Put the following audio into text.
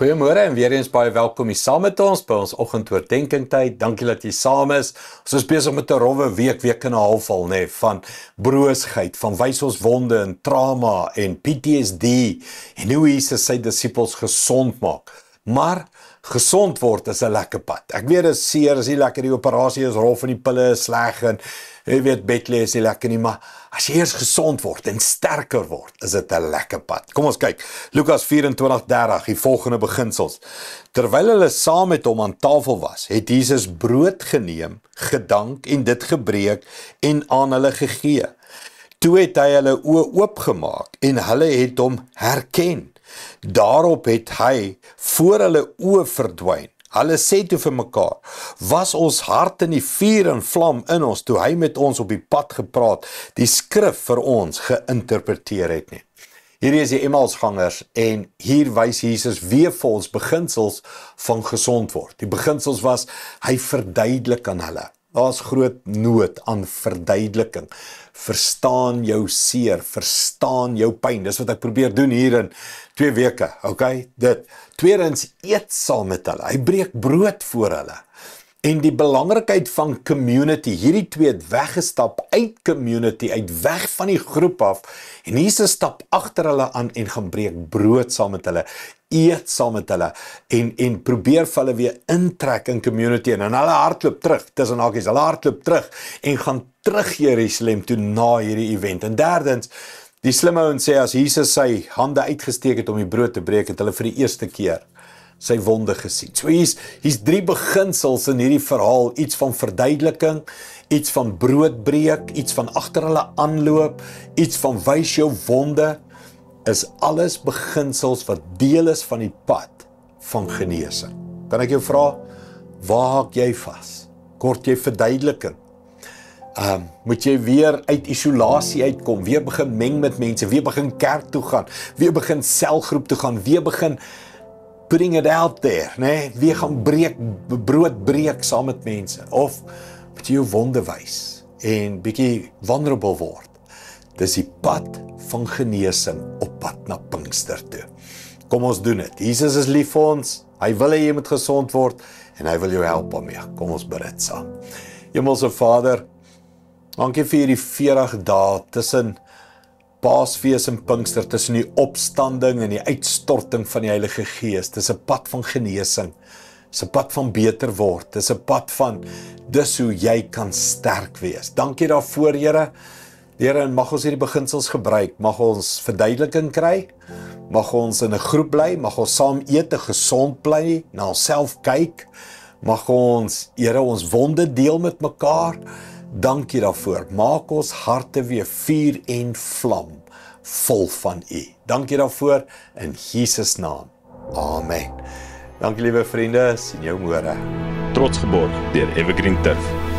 Goeiemôre en weer eens baie welkom hier saam met ons by ons oggendoordenkingtyd. Dankie dat jy saam is. Ons is besig met 'n rowwe week en 'n half al, van broosheid, van wys ons wonde en trauma en PTSD en hoe Jesus sy disippels gesond maak. Maar gesond word is 'n lekker pad. Ek weet dit is seer, is nie lekker, die operasie is rof en die pille is sleg en jy weet bed lê is nie lekker nie, maar as jy eers gesond word en sterker word, is dit 'n lekker pad. Kom ons kyk, Lukas 24:30, die volgende beginsels. Terwyl hulle saam met hom aan tafel was, het Jesus brood geneem, gedank en dit gebreek en aan hulle gegee. Toe het hy hulle oë oopgemaak en hulle het hom herken. Daarop het hy voor hulle oë verdwyn. Hulle sê toe vir mekaar, was ons hart in die vuur en vlam in ons, toe hy met ons op die pad gepraat, die skrif vir ons geïnterpreteer het nie. Hierdie is die Emmausgangers en hier wys Jesus weer vir ons beginsels van gesond word. Die beginsels was, hy verduidelik aan hulle. Daar's groot nood aan verduideliking. Verstaan jou seer, verstaan jou pyn. Dis wat ek probeer doen hier in 2 weke, okay? Tweedens, eet saam met hulle. Hy breek brood voor hulle. En die belangrikheid van community, hierdie twee het weggestap uit community, uit weg van die groep af, en Jesus stap agter hulle aan en gaan breek brood saam met hulle, eet saam met hulle, en probeer vir hulle weer intrek in community, en hulle hardloop terug, tussen hakies, hulle hardloop terug, en gaan terug Jerusalem toe na hierdie event. En derdens, die slim ouens sê, as Jesus sy hande uitgesteek het om die brood te breek, het hulle vir die eerste keer sy wonde gesien. So hier's 3 beginsels in hierdie verhaal, iets van verduideliking, iets van broodbreek, iets van agter hulle aanloop, iets van wys jou wonde, is alles beginsels wat deel is van die pad van genesing. Kan ek jou vra, waar haak jy vas? Kort jy verduideliking? Moet jy weer uit isolasie uitkom, weer begin meng met mense, weer begin kerk toe gaan, weer begin selgroep toe gaan, weer begin putting it out there, weer gaan brood breek saam met mense, of moet jy jou wonde wys en bietjie vulnerable word. Dis die pad van genesing op pad na Pinkster toe. Kom ons doen dit. Jesus is lief vir ons, hy wil hê jy moet gesond word en hy wil jou help daarmee. Kom ons bid dit saam. Hemelse Vader, dankie vir hierdie 40 dae tussen Paasfees en Pinkster, tussen die opstanding en die uitstorting van die Heilige Gees. Dis 'n pad van genesing. Dis 'n pad van beter word. Dis 'n pad van dis hoe jy kan sterk wees. Dankie daarvoor, Here. Here, en mag ons hierdie beginsels gebruik. Mag ons verduideliking kry. Mag ons in 'n groep bly. Mag ons saam eet en gesond bly, na onsself kyk. Mag ons, Here, ons wonde deel met mekaar. Dankie daarvoor. Maak ons harte weer vuur en vlam, vol van U. Dankie daarvoor, in Jesus naam. Amen. Dankie liewe vriende, sien jou môre. Trots geborg deur Evergreen Turf.